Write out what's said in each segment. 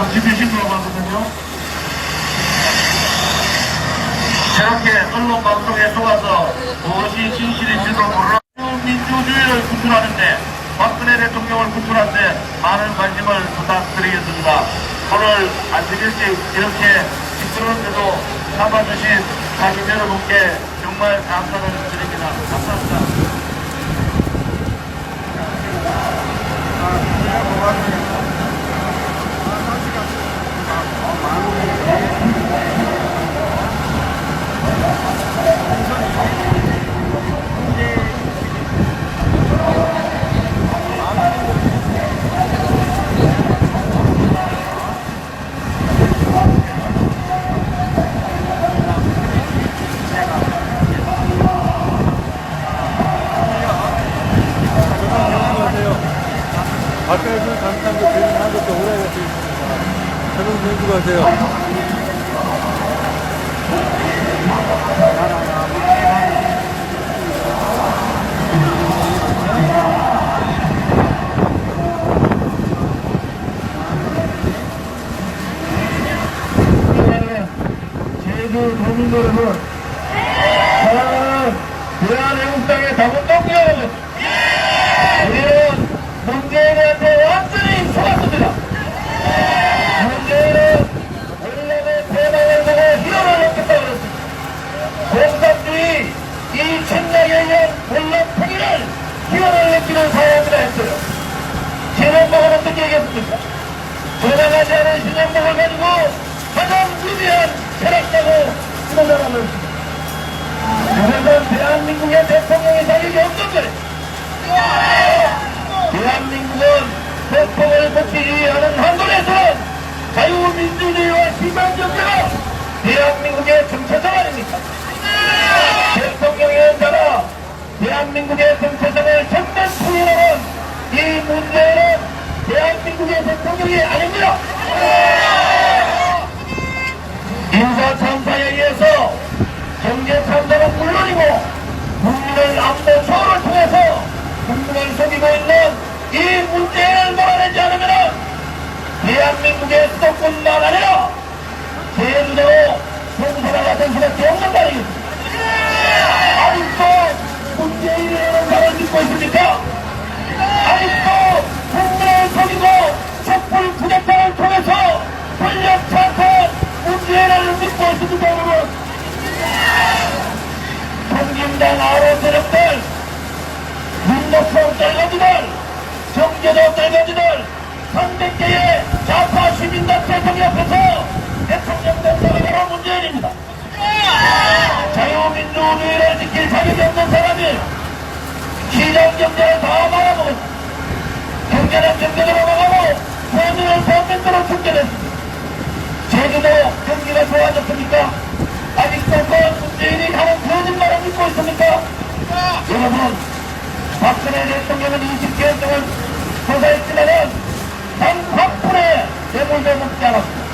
집이신 거 같거든요. 저렇게 언론 방송에 속아서 무엇이 진실인지도 모르는 민주주의를 구출하는데 박근혜 대통령을 구출하는데 많은 관심을 부탁드리겠습니다. 오늘 안식일씩 이렇게 시끄러운데도 참아주신 가족 여러분께 정말 감사를 드립니다. 감사합니다. 박근혜 선수 감사한 거 제일 한 것도 오래 갈수 있습니다. 저는 수고하세요. 제주 도민 여러분, 사랑하는 대한애국당의 당원동료, 우리는 문재인한테 완전히 속았습니다. 문재인은 원래는 대만을 보고 희열을 얻겠다고 그랬습니다. 공산주의 이 침략에 의한 원래 통일을 희열을 느끼는 사람이라 했어요. 신영복은 어떻게 얘기했습니까? 돌아가지 않은 신영복을 가지고 가장 위대한 철학자고 이런 사람을 했습니다. 그래서 대한민국의 대통령이 자격이 없는 거예요. 대한민국은 대통령을 거치지 않은 한국에서는 자유민주주의와 시장경제가 대한민국의 정체성 아닙니까? 대통령의 자가 대한민국의 정체성을 전면 투영하는 이 문제는 대한민국의 대통령이 아닙니다. 인사참사에 의해서 경제참사는 물론이고 국민의 안보 소를 통해서 국민을 속이고 있는 이 문제를 몰아내지 않으면 대한민국의 수도권만 아니라 제주도 송사랑 같은 수밖에 없는 말이겠습니다. 아직도 문재인이라는 사람을 믿고 있습니까? 아직도 국민을 속이고 촛불 부대장을 통해서 권력 차선 문재인을 믿고 있습니까, 여러분? 통진당 아로 세력들, 민노총 떨거지들, 정제도 떨거지들, 300개의 좌파 시민단체 동역해서 대통령 된 사람이 바로 문재인입니다. 자유민주주의를 지킬 자격이 없는 사람이 시장경제를 다 말아먹었습니다. 경제는 경제대로 나가고 서민은 서민대로 축제됐습니다. 제주도 경기가 좋아졌습니까? 아직도 그 문재인이 하는 거짓말을 믿고 있습니까? 여러분, 박근혜 대통령은 20개월 동안 조사했지만은 단 8분의 뇌물도 먹지 않았습니다.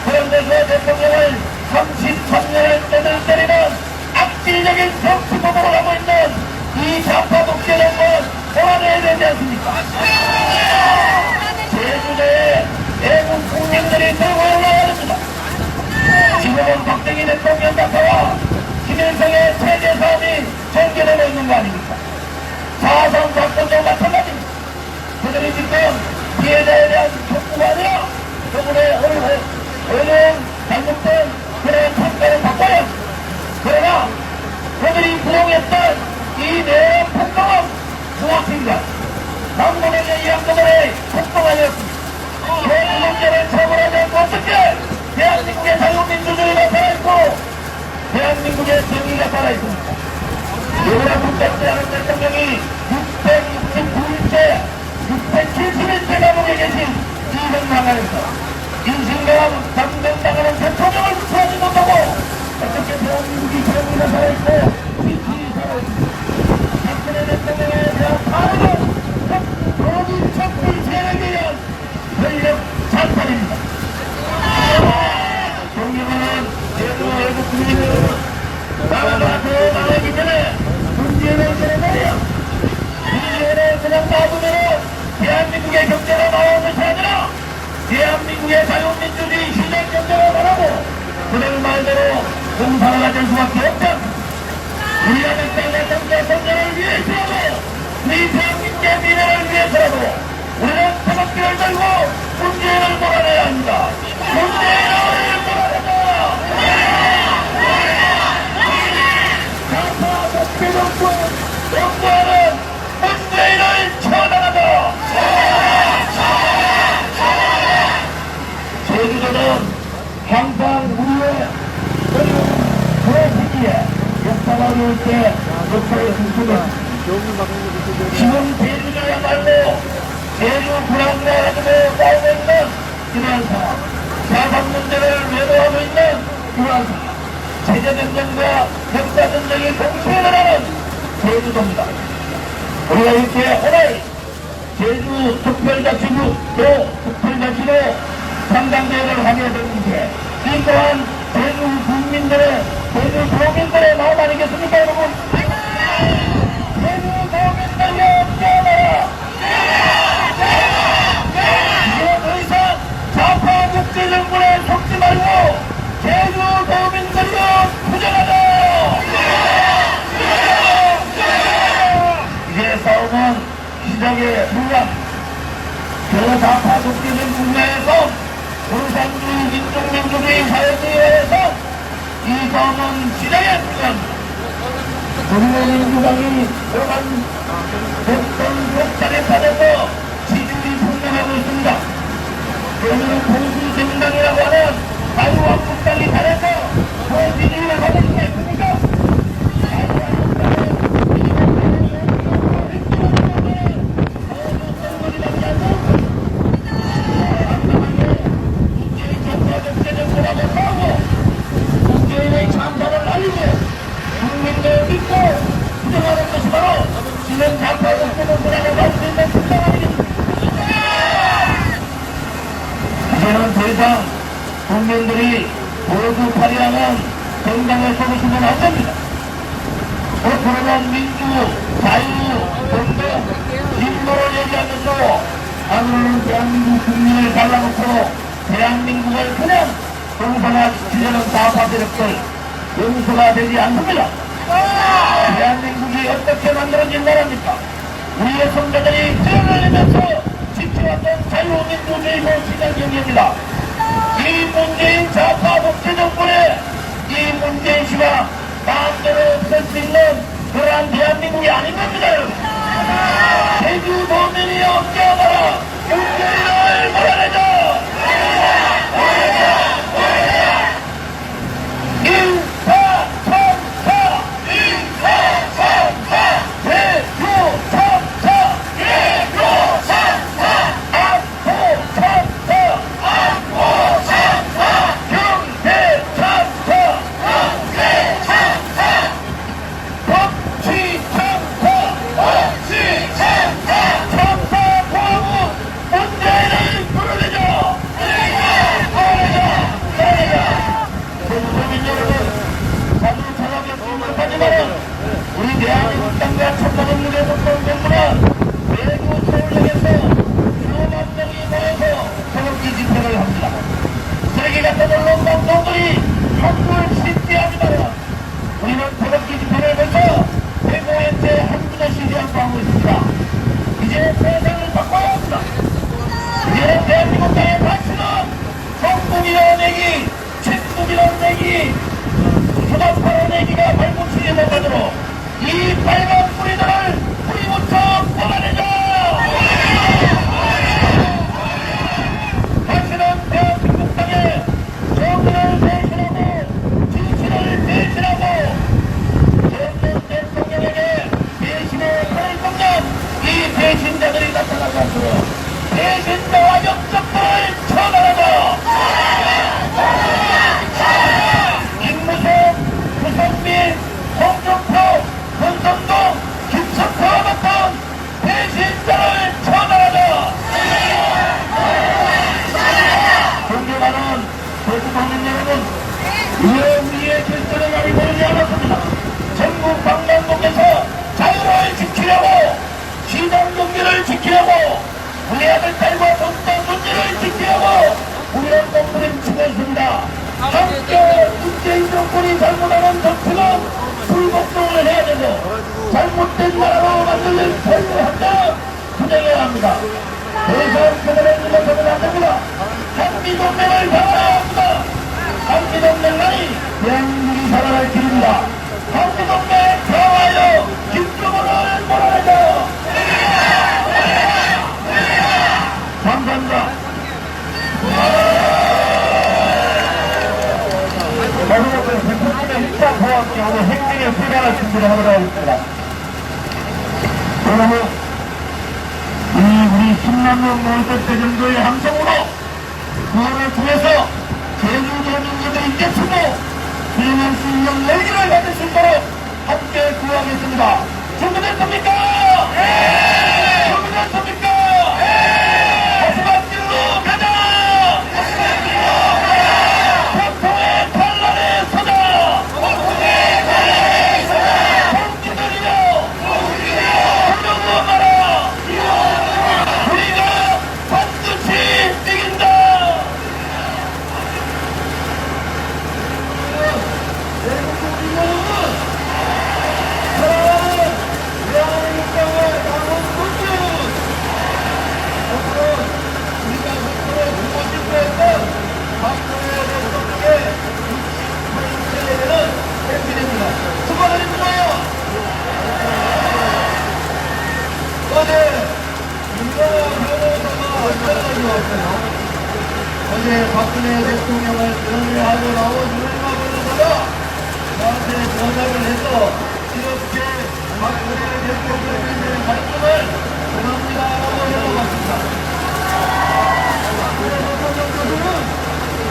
그런데 그 대통령을 33년을 때를 때리는 악질적인 정치보복을 하고 있는 이 좌파 독재정권 몰아내야 되지 않습니까? 제주도에 애국 국민들이 들고 올라와야 됩니다. 지금은 박정희 대통령 작가와 김일성의 체제 사업이 전개되고 있는 거 아닙니까? 4.3 사건도 마찬가지입니다. 그들이 지금 피해자에 대한 촉구가 아니라 그분의 어려운 잘못된 그런 평가를 바꿔야 합니다. 그러나 그들이 부정했던 이 내용 폭동은 무엇인가? 남북에게 이 한꺼번에 폭동 아니었습니다. 그 문제를 처벌하지 않고 어떻게 대한민국의 자유민주주의가 살아있고 대한민국의 정의가 살아있습니까? 누구나 붙잡지 않은 대통령이 669일째, 670일째 감옥에 계신 이승만에서 인신과 당정당하는 대통령을 구출하지 못하고 어떻게 대한민국이 정의가 살아있고 민주주의 살아있습니까? 박근혜 대통령에 대한 파업은 거짓 촛불 세력에 의한 권력 찬탈입니다. 존경하는 제주 외국 국민 여러분, 나라가 더 나가기 전에 문재인을 그냥 말이야. 문재인을 그냥 놔두면 대한민국의 경제가 나오는 것이 아니라 대한민국의 자유 말대로 공사가 될 수밖에 없다. 우리가 백성과 성자 성장을 위해서라도 우리 대한민국의 미래를 위해서라도 우리는 태극기를 들고 문재인을 몰아내야 합니다. 문재인을 몰아내자. 좌파 독재 정권 정부하는 문재인을 처단하자. 제주도는 항상 우리의 부러지기에 역사가 어려울 때 역사의 중심을 지금 제주도야말로 제주 불안과 가지고 싸우고 있는 이러한 상황, 사상 문제를 외도하고 있는 이러한 상황, 체제전쟁과 역사전쟁이 동시에 일어나는 제주도입니다. 우리가 이렇게 오늘 제주 특별자치구 또 특별자치로 상당대회를 하게 된 게 이 또한 제주 국민들의 제주 도민들의 마음 아니겠습니까 여러분? 제주 도민들과 깨어나라! 이제 더 이상 좌파 국제정권에 속지 말고 제주 도민들과 투쟁하자! 이제 싸움은 시작에 불과합니다. 그 좌파 국제정권 내에서 공산주의, 민족민주주의 사회주의에서 이 싸움은 시작에 불과합니다. 우리의 민주당이 그간 어떤 역사례판에서 지지율이 폭락하고 있습니다. 오늘은 공수정당이라고 하는 자유한국당이 잘해서 더 지지율을 가고 있겠습니까? 문재인의 참사를 날리고 국민들 믿고 부정하는 것이 바로 지금 좌파국민을 보라고 할 수 있는 국당 아니겠습니까? 이제는 더 이상 국민들이 모두 발휘하는 정당에 속으시면 안 됩니다. 앞으로는 민주, 자유, 공정, 진보를 얘기하면서 하늘은 대한민국 국민을 갈라놓고 대한민국을 그냥 공산화시키려는 좌파 세력들 용서가 되지 않습니다. 대한민국이 어떻게 만들어진 나라입니까? 우리의 선배들이 피를 흘리면서 지켜왔던 자유민주주의고 시장경제입니다. 이 문재인 좌파 독재정권에 이 문재인 씨가 마음대로 없앨 수 있는 그러한 대한민국이 아닌 겁니다. 제주도민이 없게하라 문재인을 몰아내자. 우리 대한민국 땅과 천만원국의 독도를 정부는 외국 서울역에서 수만 명이 모여서 태극기 집회를 합니다. 쓰레기 같은 언론 방송들이 한국을 신뢰하지 마라. 우리는 태극기 집회를 벌써 105회째 한국에 신뢰하고 하고 있습니다. 이제 세상을 바꿔야 합니다. 이제는 대한민국 땅의 가치는 성국이라는 얘기, 친국이라는 얘기, 수납하는 얘기가 발붙이지 못하도록 이 빨간 뿌리들을 뿌리부터 뽑아내자! 다시는 대한민국 땅에 정의를 대신하고 진실을 대신하고 전전 대통령에게 배신의 칼을 꺾는 이 배신자들이 나타나지 않도록 배신자와 역적들을 처단하자! 임무성, 구성민, 홍준표, 권성동, 김석호와 같은 배신자를 처단하자! 존경하는 대구국민 여러분, 우리의 결정을 많이 모르지 않았습니다. 전국 방방곡에서 자유를 지키려고, 시장 경기를 지키려고, 우리 아들 딸과 손자 손녀를 지키려고 우리는 몸부림치고 있습니다. 함께 문제 이 잘못하는 정치는 불복종을 해야 되고 잘못된 나라로 만들는 설명을 한다 부정해야 합니다. 대선 표현을 눌러서는 안 됩니다. 한미동맹을 잡아야 합니다. 한미동맹만이 대한민국이 살아갈 길입니다. 한미동맹 평화여 김정은을 몰아내자. 감사합니다. 마지막으로 대통령의 1차 포함기 오늘 행정에 불가할 준비를 하도록 하겠습니다. 그러면 우리 10만 명 정도의 함성으로 그거를 통해서 제주도민들의 인재수도 비행한 수령 열기를 받을 수 있도록 함께 구하겠습니다. 준비됐습니까? 네! 준비됐습니까? 네! 마지막 길로 가자! 보통의 반란에 서자! 보통의 반란에 서자! 공기들이여! 두려워하라! 우리가 반드시 이긴다! 대한민국 여러분! 사랑하는 대한민국의 남은 분들! 오늘은 우리가 목표로 보고 싶어 했던 박근혜 대통령의 68세에 되는 해피입니다. 축하드립니다! 어제 윤석열 변호사가 전화가 왔어요. 어제 박근혜 대통령을 연회하고 나온 윤석열 변호사가 저한테 전화를 해서 이렇게 박근혜 대통령의 말씀을 전합니다라고 해서 박근혜 대통령께서는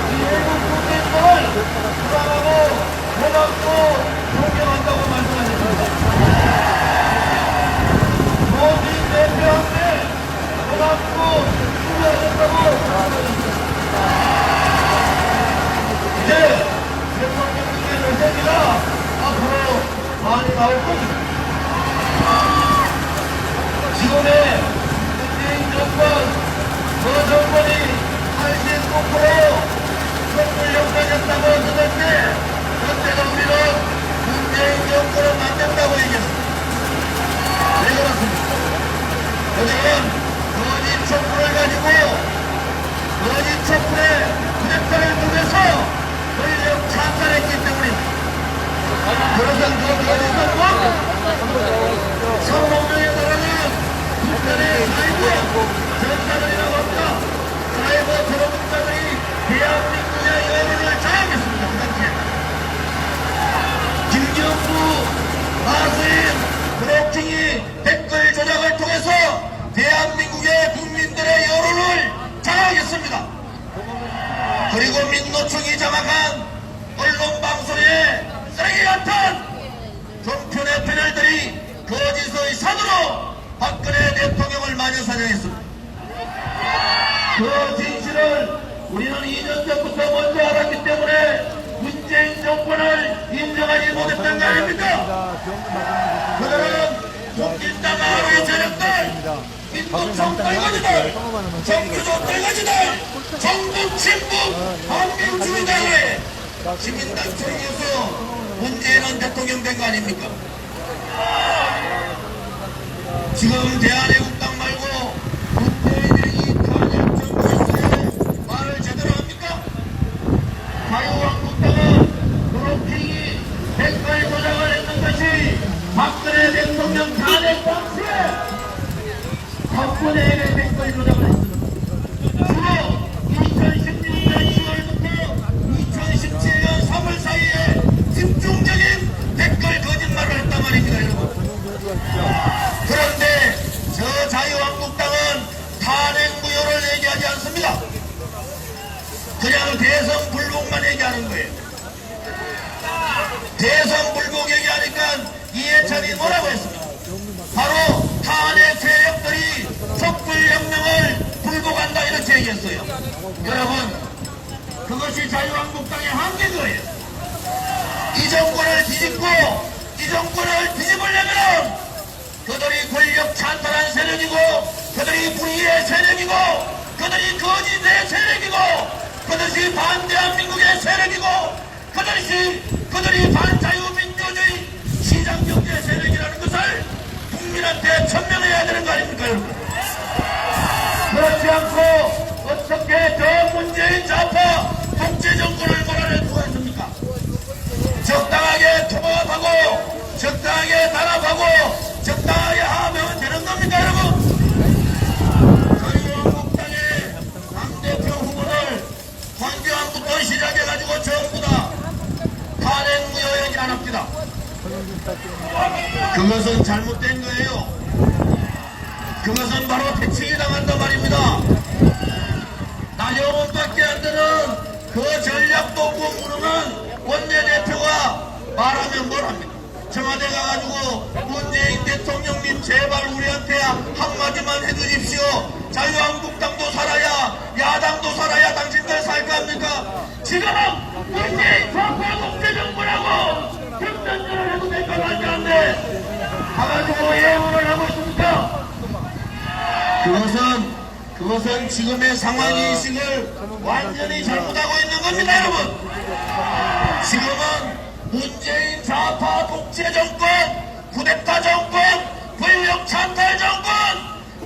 이 외국 국민들을 사랑하고 고맙고 존경한다고 말씀하셨습니다. 모든 대표한테 고맙고 수고하셨다고 말씀하셨습니다. 이제 대통령님의 메시지가 앞으로 많이 나올 것입니다. 지금의 문재인 정권, 그 정권이 89% 촛불혁명했다고 했을 때 그때는 우리는 문재인 정권을 만든다고 얘기했습니다. 왜 그렇습니까? 요즘은 거짓 촛불을 가지고 거짓 촛불의 부적자를 통해서 권력 찬탈했기 때문입니다. 그래서 그 거짓 촛불 성공명에 따르는 북한의 사이버 전사들이라고 합니다. 사이버 들어문자들이 대한민국의 여론을 장악했습니다. 그 당시에 김경수, 마수인, 브로킹이 댓글 조작을 통해서 대한민국의 국민들의 여론을 장악했습니다. 그리고 민노총이 장악한 언론방송에 쓰레기 같은 정편의 패널들이 거짓의 산으로 박근혜 대통령을 마녀 사냥했습니다. 그 진실을 우리는 2년 전부터 먼저 알았기 때문에 문재인 정권을 인정하지 못했던 거 아닙니까? 그들은 국민당 하루의 세력들, 민노총 떨거지들, 정규조 떨거지들, 정부 친북 반민주의자의 시민당 총리에서 문재인은 대통령 된 거 아닙니까? 지금 대한애국당 말고 문재인이 이 탄핵 정부에서의 말을 제대로 합니까? 자유한국당은 브로킹이 댓글 조작을 했는 것이 박근혜 대통령 탄핵 당시에 박근혜에게 댓글 조작을 했습니다. 주로 2016년 10월부터 2017년 3월 사이에 집중적인 댓글 거짓말을 했단 말입니다, 여러분. 그런데 저 자유한국당은 탄핵 무효를 얘기하지 않습니다. 그냥 대선 불복만 얘기하는 거예요. 대선 불복 얘기하니까 이해찬이 뭐라고 했습니까? 바로 탄핵 세력들이 촛불혁명을 불복한다 이렇게 얘기했어요. 여러분, 그것이 자유한국당의 한계인 거예요. 이 정권을 뒤집고 이 정권을 뒤집으려면 그들이 권력 찬탈한 세력이고 그들이 불의의 세력이고 그들이 거짓의 세력이고 그것이 반대한민국의 세력이고 그것이 그들이 반자유민주주의 시장경제 세력이라는 것을 국민한테 천명해야 되는 거 아닙니까, 여러분? 그렇지 않고 어떻게 저 문재인 좌파 독재정권을 몰아낼 수가 있습니까? 적당하게 통합하고 적당하게 단합하고 적당하게 하면 되는 겁니까, 여러분? 자유한국당의 당대표 후보를 황교안부터 시작해가지고 전부 다 탄핵무효 얘기 안 합니다. 그것은 잘못된 거예요. 그것은 바로 대책이 당한단 말입니다. 나경원밖에 안 되는 그 전략도 모르는 원내대표가 말하면 뭘 합니까? 청와대 가가지고 문재인 대통령님 제발 우리한테 한마디만 해주십시오. 자유한국당도 살아야 야당도 살아야 당신들 살 거 합니까? 지금은 문재인 좌파 독재정부라고 격전전을 해도 될까 말도 안 돼. 가가지고 예언을 하고 있습니까? 그것은 지금의 상황인식을 완전히 잘못하고 있는 겁니다, 여러분. 지금은 문재인 좌파 독재 정권, 쿠데타 정권, 권력 찬탈 정권,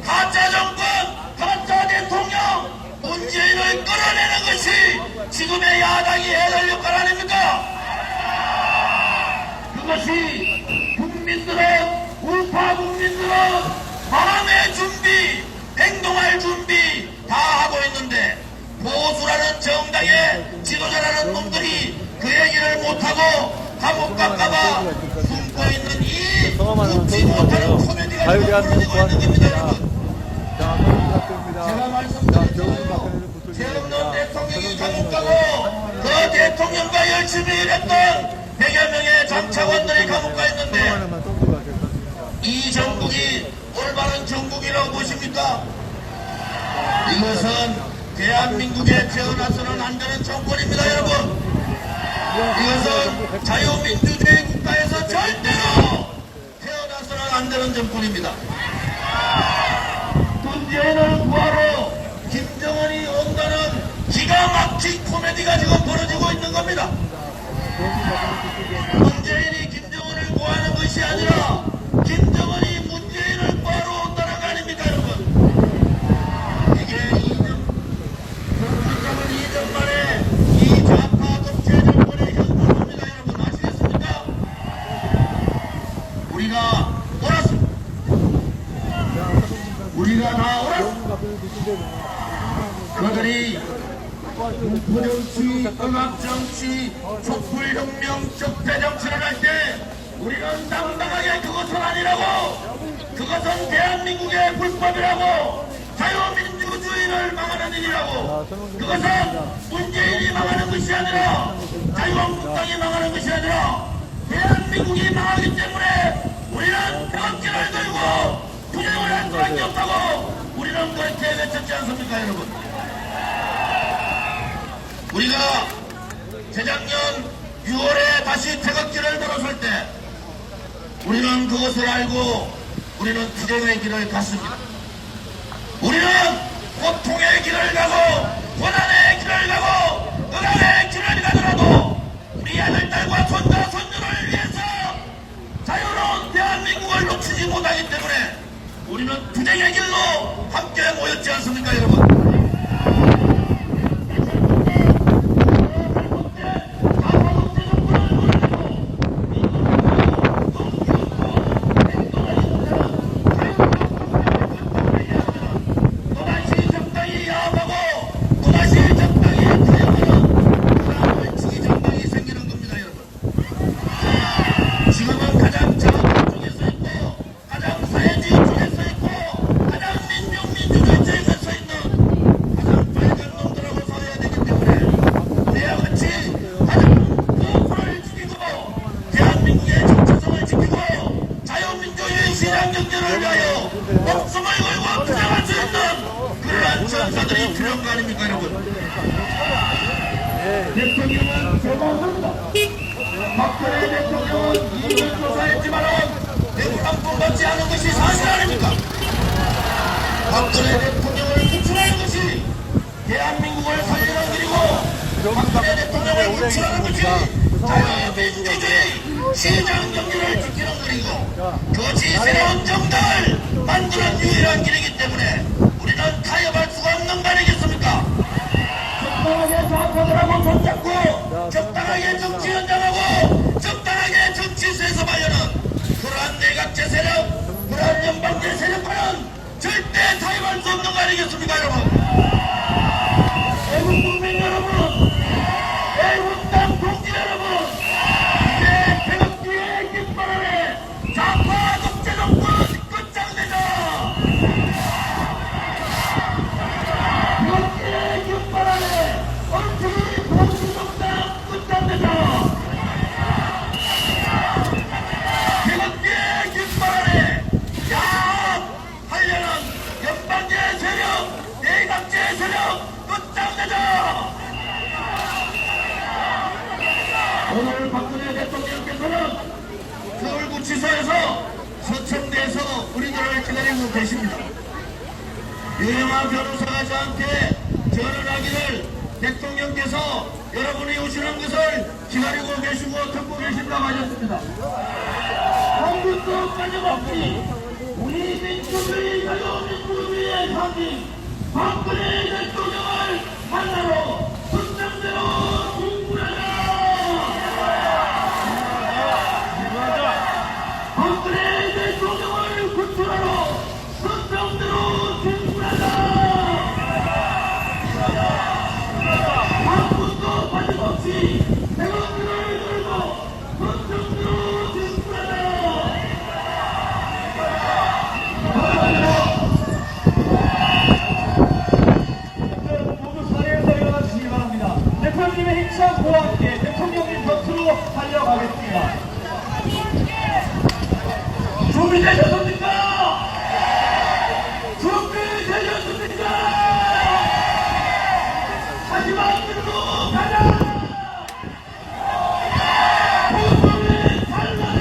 가짜 정권, 가짜 대통령, 문재인을 끌어내는 것이 지금의 야당이 해야 될 역할 아닙니까? 그것이 국민들은, 우파 국민들은 마음의 준비, 행동할 준비 다 하고 있는데 보수라는 정당의 지도자라는 놈들이 그 얘기를 못하고 감옥 갈까봐 숨고 있는 이 웃지 못하는 코미디가 벌어지고 있는 겁니다, 여러분. 제가 말씀드렸죠. 최영돈 대통령이 감옥 가고 그 대통령과 열심히 일했던 100여 명의 정착원들이 감옥 가 있는데 이 정국이 올바른 정국이라고 보십니까? 이것은 대한민국에 태어나서는 안 되는 정권입니다, 여러분. 이것은 자유민주주의 국가에서 절대로 태어나서는 안 되는 정권입니다. 문재인을 구하러 김정은이 온다는 기가 막힌 코미디가 지금 벌어지고 있는 겁니다. 문재인이 김정은을 구하는 것이 아니라 김정은이 문재인을 구하러 온다는 거 아닙니까, 여러분? 이게 2년 만에 이 좌파 독재 정권의 현상입니다, 여러분. 아시겠습니까? 우리가 옳았습니다. 우리가 다 옳았습니다. 그들이 무포정치, 음악정치, 촛불혁명, 적폐정치를 할 때 우리는 당당하게 그것은 아니라고, 그것은 대한민국의 불법이라고, 자유민주주의를 망하는 일이라고, 그것은 문재인이 망하는 것이 아니라 자유한국당이 망하는 것이 아니라 대한민국이 망하기 때문에 우리는 태극기를 들고 투쟁을 할 수밖에 없다고 우리는 그렇게 외쳤지 않습니까, 여러분? 우리가 재작년 6월에 다시 태극기를 들었을 때 우리는 그것을 알고 우리는 투쟁의 길을 갔습니다. 우리는 고통의 길을 가고 고난의 길을 가고 억압의 길을 가더라도 우리 아들, 딸과 손자, 손녀를 위해서 자유로운 대한민국을 놓치지 못하기 때문에 우리는 투쟁의 길로 함께 모였지 않습니까, 여러분? 시장경제를 위하여 목숨을 걸고 투쟁할 수 있는 그러한 전사들이 필요한 거 아닙니까, 여러분? 대통령은 조사합니다. 박근혜 대통령은 이익을 조사했지만은 대구당권 받지 않은 것이 사실 아닙니까? 박근혜 대통령을 구출하는 것이 대한민국을 살리는 길이고 박근혜 대통령을 구출하는 것이 자유민주주의 시장 경제를 지키는 거리고 그 지새로운 정당을 만드는 유일한 길이기 때문에 우리는 타협할 수가 없는 거 아니겠습니까? 적당하게 좌파들하고 손잡고 적당하게 정치 연장하고 적당하게 정치에서 말려는 그러한 내각제 세력 그러한 연방제 세력과는 절대 타협할 수 없는 거 아니겠습니까 여러분? 애국 국민 여러분 애국 땅 동지 여러분 이제 태극기의 깃발 아래 좌파 독재 정권 끝장내자. 태극기의 깃발 아래 얼핏이 동지 정당 끝장내자. 태극기의 깃발 아래 야합하려는 연방제 세력 내각제 세력 끝장내자. 오늘 박근혜 대통령께서는 서울구치소에서 서청대에서 우리들을 기다리고 계십니다. 유영아 변호사가 저한테 전화하기를 대통령께서 여러분이 오시는 것을 기다리고 계시고 듣고 계신다고 하셨습니다. 한국도 빠짐없이 우리 민주주의 자유민주주의의 상징 박근혜 대통령을 만나러 선장대로 출근하자. 박근혜 대통령을 구출하러 선장대로 출근하자. 한국도 빠짐없이 태극기를 들고 선장대로 출근하자. 모두 자리에서 일어나주시기 바랍니다. 대통령님의 힘찬 구호와 함께 대통령님 곁으로 달려가겠습니다. 준비되셨습니까? 준비되셨습니까? 하지만 들고 가자! 국민의 찬란의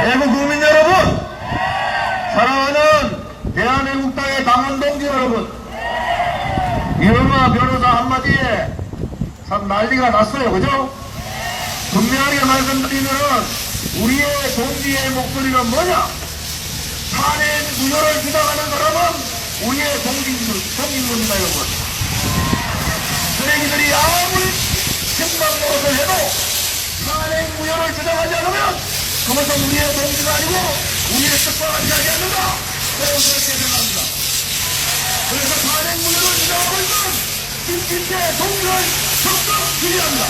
애국 국민 여러분, 사랑하는 대한애국당의 당원 동지 여러분, 유영아 변호사 한마디에 참 난리가 났어요. 그죠? 분명하게 말씀드리면은 우리의 동지의 목소리는 뭐냐? 탄핵 무효를 주장하는 사람은 우리의 동지입니다 여러분. 쓰레기들이 아무리 신방 노릇을 해도 탄핵 무효를 주장하지 않으면 그것은 우리의 동지가 아니고 우리의 뜻과 같지 않는다. 그런 그렇게 생각합니다. 그래서 탄핵 무효를 주장하고 있는 김진태 동지를 적극 지지합니다.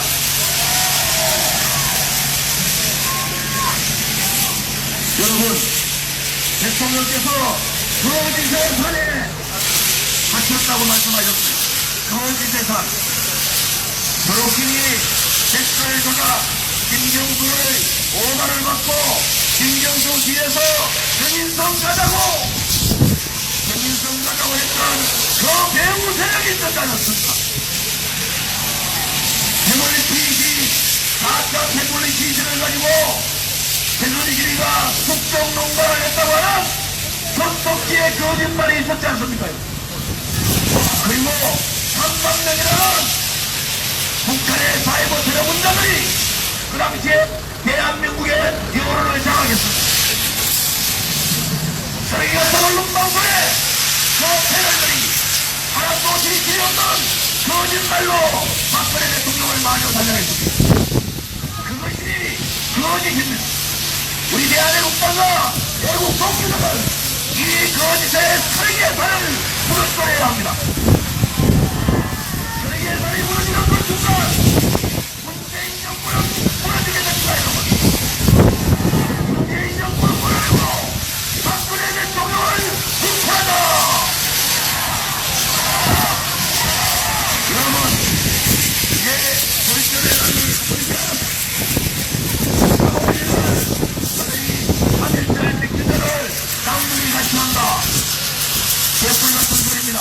여러분, 대통령께서 거짓의 산에 갇혔다고 말씀하셨습니다. 거짓의 산. 저렇게니 댓글 조작, 김경수를 5만을 받고 김경수 뒤에서 정인성 가자고 했던 그 배우 세력이 있었지 않았습니까? 태블릿 4차 태블릿 PC를 가지고 태블릿이가 국정 농단을 했다고 하는 손톱기의 거짓말이 있었지 않습니까? 그리고 3만 명이라는 북한의 사이버 테러군자들이 그 당시에 대한민국의 여론을 장악했습니다. 저희가 서울론 방송에 그 패널들이 하나도 지키지 없는 거짓말로 박근혜 대통령을 마녀 사냥했습니다. 그것이 거짓입니다. 우리 대한애국당과 애국 동지들은 이 거짓의 쓰레기의 산을 무너뜨려야 합니다. 쓰레기의 산이 무너지는 그 순간 문재인 정부는 무너지게 됩니다 여러분. 문재인 정부는 무너지고 박근혜 대통령을 구출하자. 여러분, 이제 결전에는 저희가 3.1절 백지들을 당분이 같이 한다. 개뿔 같은 소리입니다.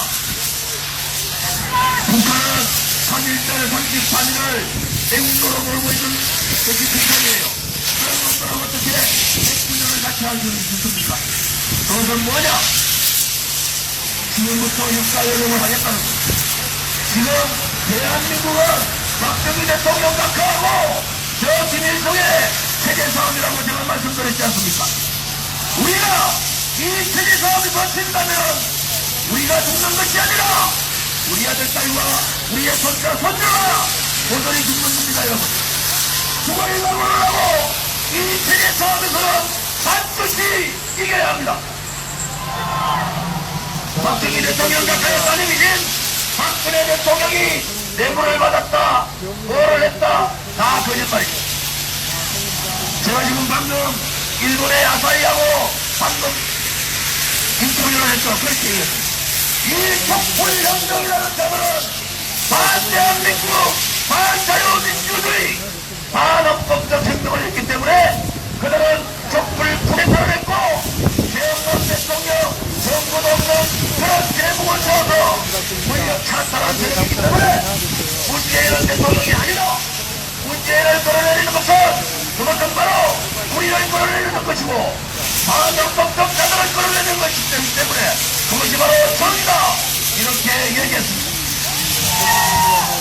1달 38일을 냉도로 몰고 있는 것이 불쌍이에요. 그런 놈들은 어떻게 109년을 같이 할 수 있습니까? 그것은 뭐냐? 지금부터 육사여름을 하겠다는 것. 지금 대한민국은 박정희 대통령 각하하고 저 김일성의 체제사업이라고 제가 말씀드렸지 않습니까? 우리가 이 체제사업이 버틴다면 우리가 죽는 것이 아니라 우리 아들 딸과 우리의 손자 손자가 고전히 죽는 겁니다. 여러분, 죽어야 하고 이 체제사업에서는 반드시 이겨야 합니다. 박정희 대통령 각하의 따님이신 박근혜 대통령이 뇌물을 받았다, 뭐를 했다, 다 거짓말이죠. 제가 지금 방금 일본의 아사히하고 방금 인터뷰를 했죠. 그렇게 얘기했습니다. 이 촛불혁명이라는 자들은 반대한민국, 반자유민주주의, 반헌법적 혁명을 했기 때문에 그들은 촛불 쿠데타를 했고 최영남 대통령 정부도 없는 그런 제목을 세워서 권력 찬탈한 세력이기 때문에 문재인은 대통령이 아니라 문재인을 끌어내리는 것은 그것은 바로 우리를 끌어내리는 것이고 반헌법적 자들을 끌어내리는 것이기 때문에 그것이 바로 정의다, 이렇게 얘기했습니다.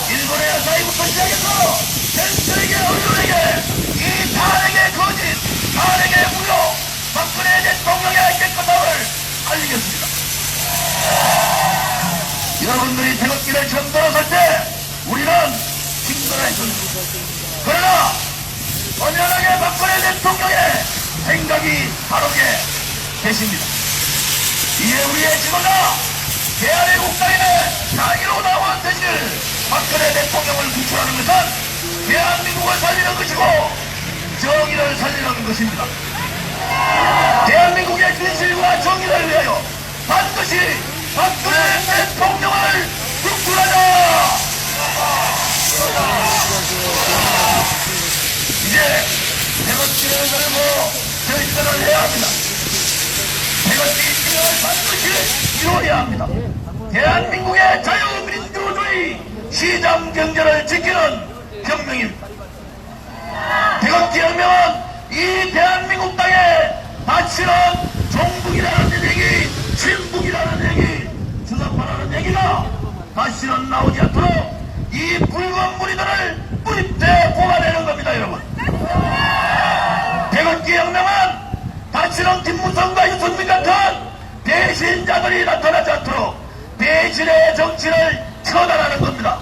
일본의 아사히부터 시작해서 전체에게 언론에게 이 탄핵의 거짓, 탄핵의 무효, 박근혜 대통령의 깨끗함을 알리겠습니다. 여러분들이 태극기를 처음 들었을 때 우리는 힘들어했습니다. 그러나 선연하게 박근혜 대통령의 생각이 다르게 되십니다. 이에 우리의 지도자 대한민국 땅에 자기로 나온 대신을 박근혜 대통령을 구출하는 것은 대한민국을 살리는 것이고 정의를 살리는 것입니다. 대한민국의 진실과 정의를 위하여 반드시 박근혜 대통령을 구출하자. 이제 태극기를 들고 결단을 해야 합니다. 태극기 진영을 반드시 이루어야 합니다. 대한민국의 자유민주주의 시장경제를 지키는 혁명입니다. 태극기 혁명은 이 대한민국 땅에 다시는 종북이라는 얘기, 친북이라는 얘기, 주사파라는 얘기가 다시는 나오지 않도록 이 붉은 무리들을 뿌리째 뽑아내는 겁니다. 여러분, 태극기 혁명은 다시는 김무성과 유승민 같은 배신자들이 나타나지 않도록 배신의 정치를 처단하는 겁니다.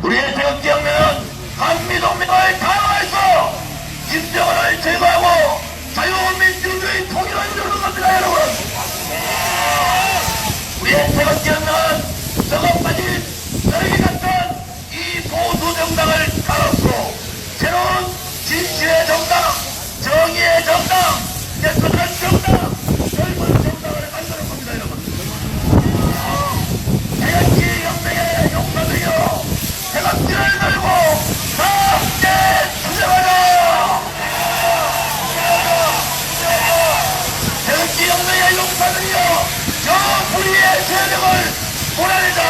우리의 태극기 혁명은 한미동맹을 강화해서 김정은을 제거하고 자유민주주의 통일을 이루는 겁니다. 여러분, 우리의 태극기 혁명은 썩어빠진 쓰레기 같은 이 보수 정당을 깔아서 새로운 진실의 정당, 정의의 정당, 깨끗한 정당, 젊은 정당을 만드는 겁니다. 여러분, 태극기 혁명의 용사들이여, 태극기를 들고 다 함께 투쟁하자. 태극기 혁명의 용사들이여, 저 불의의 세력을 몰아내자.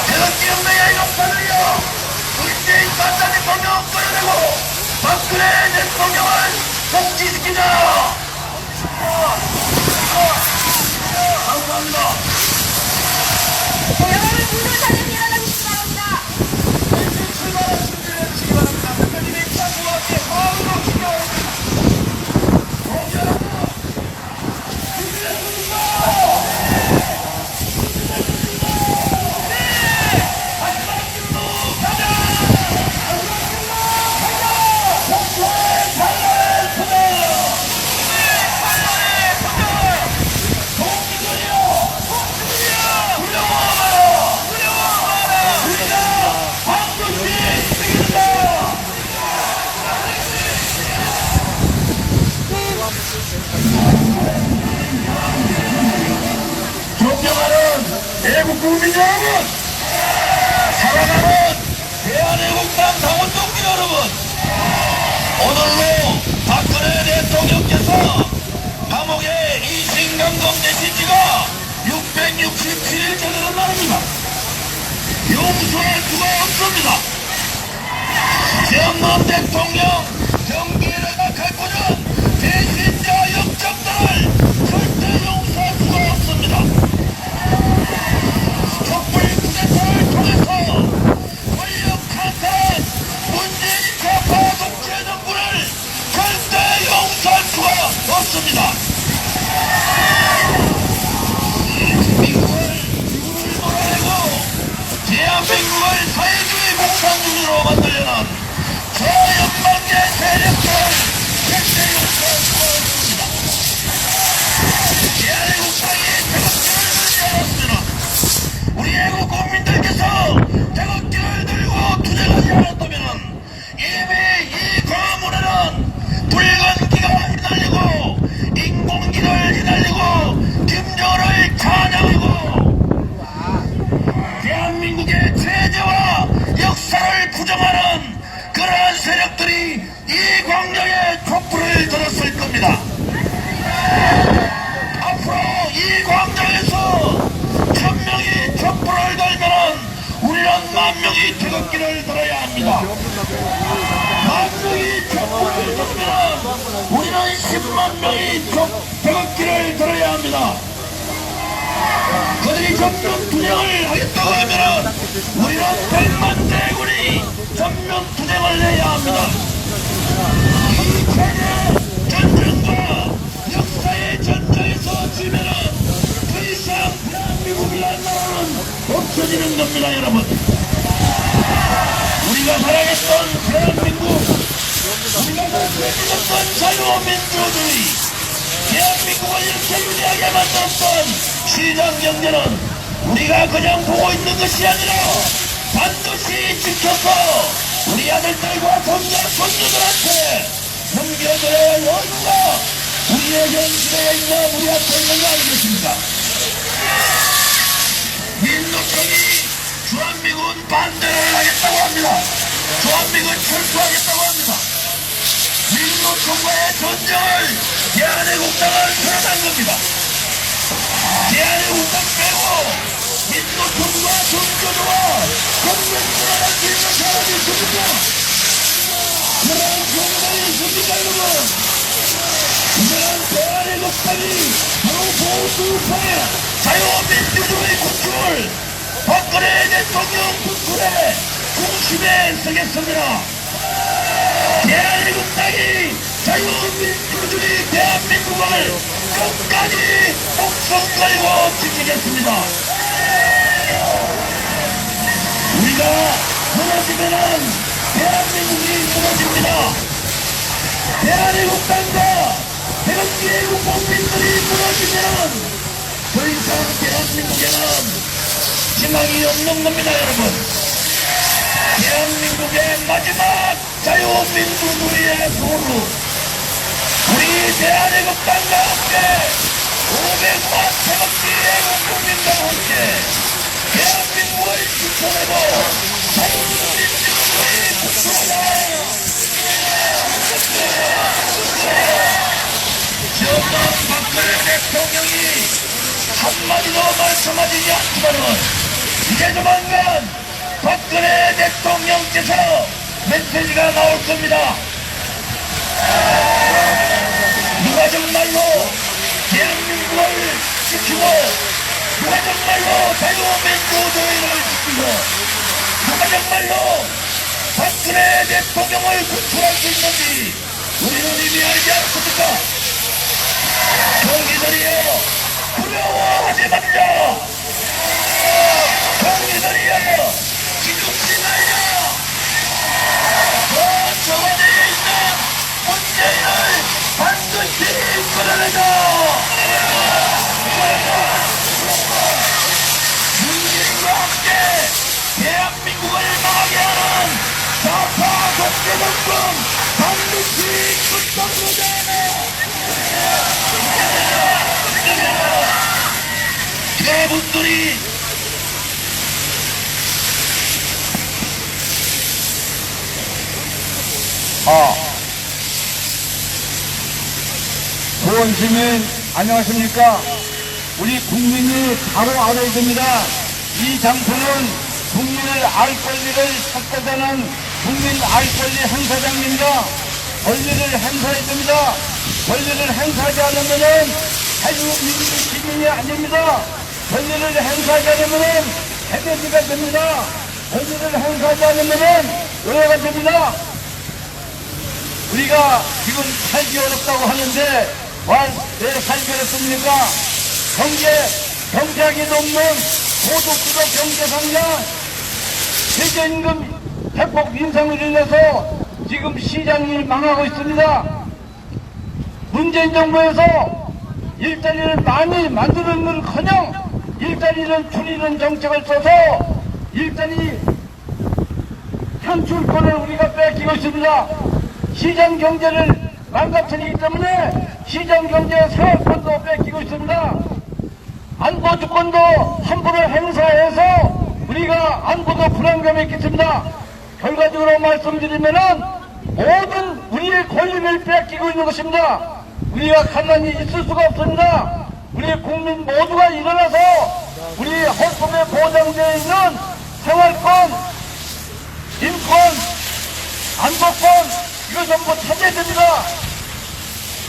태극기 혁명의 용사들이여, 문재인 간사 대통령 끌어내고 박근혜 대통령을 복지시키자. 감사합니다. 여러분, 분노사님 일어나주시기 바랍니다. 출발을 준비해주시기 바랍니다. 대표님이 차수와 함께 과학으로 기도하겠습니다. 존경하는 대국 국민 여러분, 사랑하는 대한민국 땅 당원 동지 여러분, 오늘로 박근혜 대통령께서 감옥에 이신강검 내신 지가 667일째는 말입니다. 용서할 수가 없습니다. 전남 대통령 정기를 낙하고는 배신자 역정들을 절대 용서할 수가 없습니다. 촛불 쿠데타를 통해서 권력 강탈한 문재인 좌파 독재 정부를 절대 용서할 수가 없습니다. 미국을 몰아내고 대한민국을 사회주의 공산주의로 만들려는 저 연방제 세력들을 절대 용서할 수가 없습니다. 대한민국당이 태극기를 들지 않았으면 우리 애국 국민들께서 태극기를 들고 투쟁하지 않았다면 이미 이 과문에는 붉은기가 휘날리고 인공기를 휘날리고 김정은을 찬양하고 대한민국의 체제와 역사를 부정하는 그러한 세력들이 이 광장에 촛불을 들었을 겁니다. 앞으로 이 광장에서 1000명이 촛불을 들면 우리는 10,000명이 태극기를 들어야 합니다. 10,000명이 촛불을 들면 우리는 10만 명이 태극기를 들어야 합니다. 그들이 전면 투쟁을 하겠다고 하면 우리는 100만 대군이 전면 투쟁을 해야 합니다. 이 세계 전쟁과 역사의 전쟁에서 지면은 더 이상 대한민국이라는 나라는 없어지는 겁니다, 여러분. 우리가 사랑했던 대한민국, 우리가 사랑했던 자유민주주의, 대한민국을 이렇게 유리하게 만들었던 시장경제는 우리가 그냥 보고 있는 것이 아니라 반드시 지켜서 우리 아들들과 손자손녀들한테 넘겨줘야 할 여유가 우리의 현실에 있는 우리 앞에 있는 거 아니겠습니까? 민노총이 주한미군 반대를 하겠다고 합니다. 주한미군 철수하겠다고 합니다. 민노총과의 전쟁을 대한애국당은 선언한 겁니다. 대한애국당 빼고 민노총과 종교도와 공명들을 할 수 있는 사람이 있습니까? 그런 경우가 있습니까, 여러분? 그런 대한애국당이 바로 보수파의 자유민주주의 구출, 박근혜 대통령 구출의 중심에 서겠습니다. 대한민국당이 자유민주주의 대한민국을 끝까지 목숨 걸고 지키겠습니다. 우리가 무너지면은 대한민국이 무너집니다. 대한민국당과 태극기애국 국민들이 무너지면 더 이상 대한민국에는 희망이 없는 겁니다, 여러분. 대한민국의 마지막 자유민주주의의 소루, 우리 대한애국당과 함께 500만 태극기 애국 국민과 함께 대한민국을 지켜내고 자유민주주의 구출하자. 지금은 박근혜 대통령이 한마디도 말씀하지 않지만은 이제 조만간 박근혜 대통령께서 메시지가 나올 겁니다. 누가 정말로 대한민국을 지키고, 누가 정말로 자유민주주의를 지키고, 누가 정말로 박근혜 대통령을 구출할 수 있는지 우리는 이미 알지 않습니까? 경기들이여, 두려워하지 말자. 경기들이여, 기죽지 말자. 저 정원에 있는 문재인을 반드시 끌어내자. 문재인과 함께 대한민국을 망하게 하는 좌파 독재정권 반드시 끝장내자. 여러분들이 수원시민 안녕하십니까? 우리 국민이 바로 알아야 됩니다. 이 장소는 국민의 알 권리를 찾고자 하는 국민 알 권리 행사장입니다. 권리를 행사해야 됩니다. 권리를 행사하지 않으면은 자유민주 시민이 아닙니다. 권리를 행사하지 않으면은 해배지가 됩니다. 권리를 행사하지 않으면은 오해가 됩니다. 우리가 지금 살기 어렵다고 하는데 왜 살기 어렵습니까? 경제학이 높는 고도수도 경제성장, 최저임금 대폭 인상으로 인해서 지금 시장이 망하고 있습니다. 문재인 정부에서 일자리를 많이 만드는 것은커녕 일자리를 줄이는 정책을 써서 일자리 창출권을 우리가 뺏기고 있습니다. 시장 경제를 망가뜨리기 때문에 시장 경제 생활권도 뺏기고 있습니다. 안보 주권도 함부로 행사해서 우리가 안보도 불안감에 있겠습니다. 결과적으로 말씀드리면은 모든 우리의 권리를 뺏기고 있는 것입니다. 우리가 가만히 있을 수가 없습니다. 우리 국민 모두가 일어나서 우리 헌법에 보장되어 있는 생활권, 인권, 안보권 이거 전부 찾아야 됩니다.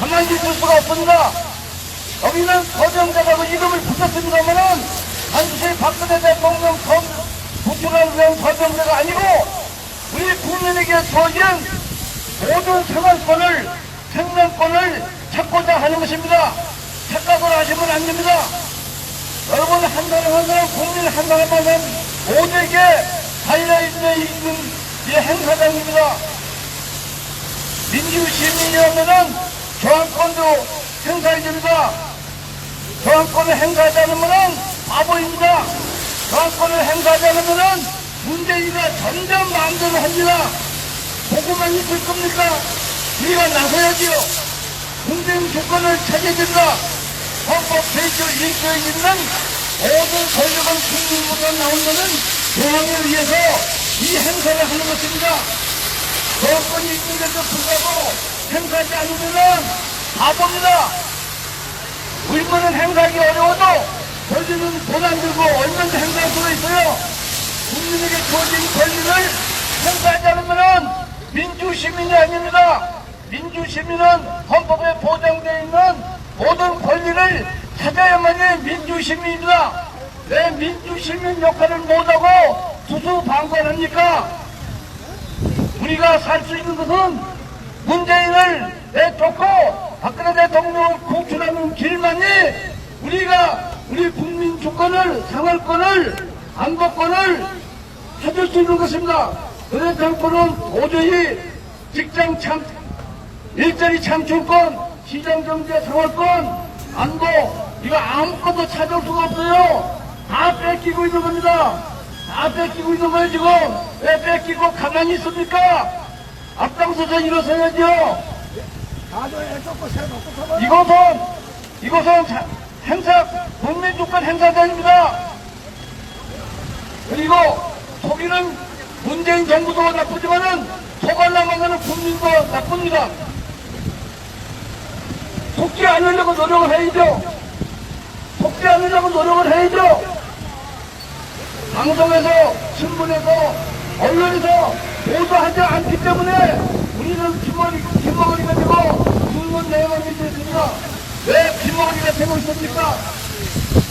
가만히 있을 수가 없습니다. 여기는 거정자라고 이름을 붙였습니다만은 단지 박근혜 대통령 부추를 위한 거정자가 아니고 우리 국민에게 주어진 모든 생활권을, 생명권을 찾고자 하는 것입니다. 착각을 하시면 안 됩니다. 여러분 한 사람 한 사람, 국민 한 사람 한 사람 모두에게 달려있는 이 행사장입니다. 민주시민이라면은 저항권도 행사해야 됩니다. 저항권을 행사하지 않으면은 바보입니다. 저항권을 행사하지 않으면은 문재인이가 점점 마음대로 합니다. 보고만 있을 겁니까? 우리가 나서야지요. 문재인 주권을 찾아야 됩니다. 헌법 제1조 1조에 있는 모든 권력은 국민보다 나온 것은 저항에 의해서 이 행사를 하는 것입니다. 저항권이 있는데도 불구하고 행사하지 않으면은 바보입니다. 우리는 행사하기 어려워도 권리는 돈 안 들고 얼마든지 행사할 수가 있어요. 국민에게 주어진 권리를 행사하지 않으면은 민주시민이 아닙니다. 민주시민은 헌법에 보장되어 있는 모든 권리를 찾아야만이 민주시민입니다. 왜 민주시민 역할을 못하고 수수방관합니까? 우리가 살 수 있는 것은 문재인을 내쫓고 박근혜 대통령을 공출하는 길만이 우리가 우리 국민 주권을, 생활권을, 안보권을 찾을 수 있는 것입니다. 그렇지 않고는 도저히 일자리 창출권, 시장경제 생활권, 안보 이거 아무것도 찾을 수가 없어요. 다 뺏기고 있는 겁니다. 다 뺏기고 있는 거예요 지금. 왜 뺏기고 가만히 있습니까? 앞장서서 일어서야죠. 이것은 국민주권 행사장입니다. 그리고 속이는 문재인 정부도 나쁘지만은 속아나가는 국민도 나쁩니다. 속지 않으려고 노력을 해야죠. 속지 않으려고 노력을 해야죠. 방송에서, 신문에서, 언론에서 보도하지 않기 때문에 우리는 뒷머리가 되고 굶은 내용을 믿고 있습니다. 왜 뒷머리가 되고 있습니까?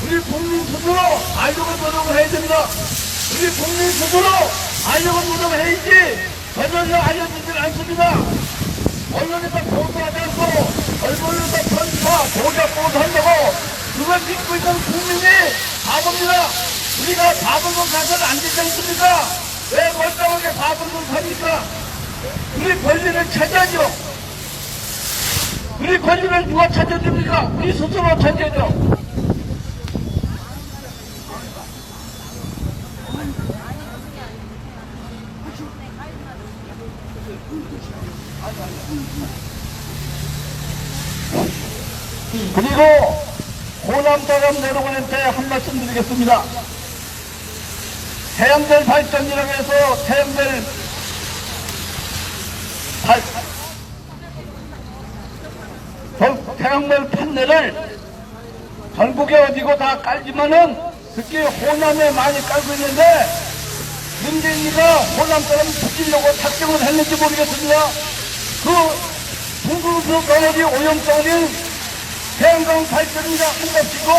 우리 국민 스스로 알려고 노력을 해야 됩니다. 우리 국민 스스로 알려고 노력을 해야지 전혀 알려지질 않습니다. 언론에서 보도하지 않고 언론에서 편파, 조작 보도한다고 그걸 믿고 있는 국민이 바보입니다. 우리가 바보로 가서는 안 되지 않습니까? 왜 멀쩡하게 바보로 삽니까? 우리 권리를 찾아야죠. 우리 권리를 누가 찾아줍니까? 우리 스스로 찾아야죠. 그리고 호남바람 내려오는 때 한 말씀 드리겠습니다. 태양별 발전이라고 해서 태양별 판넬을 전국에 어디고 다 깔지만은 특히 호남에 많이 깔고 있는데 문재인이가 호남 사람 붙이려고 작정을 했는지 모르겠습니다. 그 중국에서 덩어리 오염덩어리는 해안강 발전이가 한답시고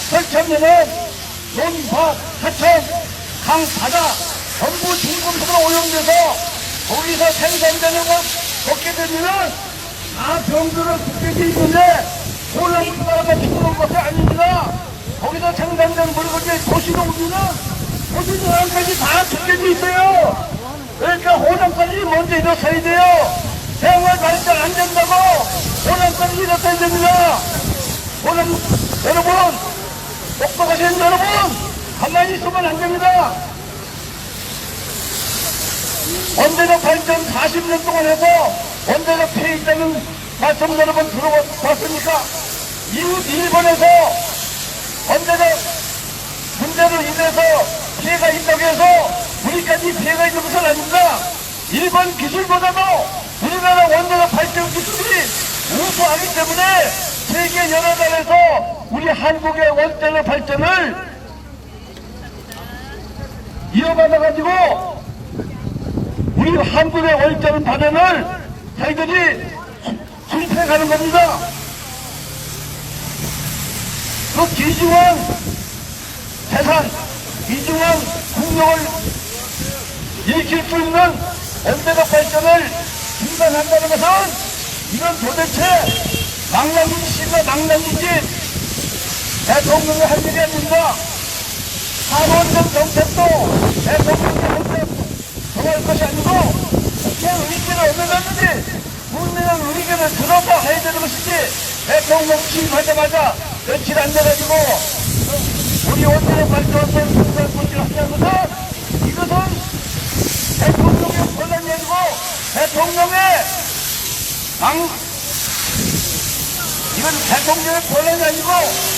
설천면은 논밭, 하천, 강, 바다 전부 중금속으로 오염돼서 거기서 생산되는 것 먹게 되면은 다 병들어 죽게 돼 있는데 호남 사람만 죽는 것이 아닙니다. 거기서 생산된 물건이 도시농지는 도시농지까지 다 죽게 돼 있어요. 그러니까 호남까지 먼저 일어서야 돼요. 생활 발전 안 된다고 호남까지 일어서야 됩니다. 호남 여러분, 똑똑하신 여러분, 가만히 있으면 안 됩니다. 언제나 발전 40년 동안 해서 언제나 폐했다는 말씀 여러 번 들어봤습니까? 이웃 일본에서 언제나 문제로 인해서 피해가 있다고 해서 우리까지 피해가 있는 것은 아닙니다. 일본 기술보다도 우리나라 원자력 발전 기술이 우수하기 때문에 세계 여러 나라에서 우리 한국의 원자력 발전을 이어받아가지고 우리 한국의 원자력 발전을 자기들이 수입해가는 겁니다. 그 귀중한 재산, 귀중한 국력을 일으킬 수 있는 원자력 발전을 중단한다는 것은 이건 도대체 망나니짓인가 망나니짓 대통령이 할 일이 아닙니다. 한원전 정책도 대통령이 할 정할 것이 아니고 국회 의견을 얻어놨는지 국민의 의견을 들어서 해야 되는 것이지 대통령 취임하자마자 며칠 안 돼가지고 우리 원자력 발전소를 중단하지 하는 것은 이것은 대통령의 권한이 아니고 대통령의 이건 대통령의 권한이 아니고